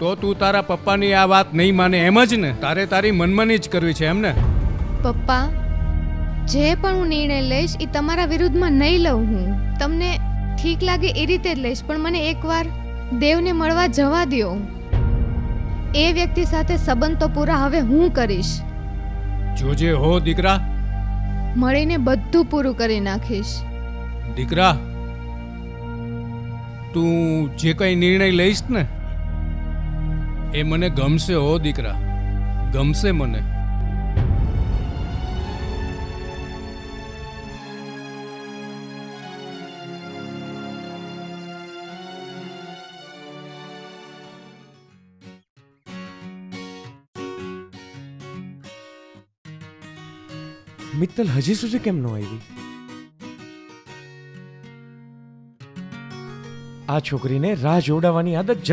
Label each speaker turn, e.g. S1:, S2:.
S1: તો તું તારા પપ્પાની આ વાત નહીં માને એમ જ ને? તારે તારી મનમાની જ કરવી છે એમ ને?
S2: પપ્પા, જે પણ હું નિર્ણય લઈશ એ તમારા વિરુદ્ધમાં નહીં લઉં. હું તમને ઠીક લાગે એ રીતે જ લઈશ, પણ મને એકવાર દેવને મળવા જવા દ્યો. એ વ્યક્તિ સાથે સંબંધ તો પૂરા હવે હું કરીશ.
S1: જોજે હો દીકરા,
S2: મળીને બધું પૂરું કરી નાખીશ.
S1: દીકરા તું જે કંઈ નિર્ણય લઈશ ને એ મને ગમશે હો દીકરા, ગમશે મને.
S3: મિત્તલ હજી સુધી કેમ ન આવી? આ છોકરીને રાહ જોડાવાની આદત જશે.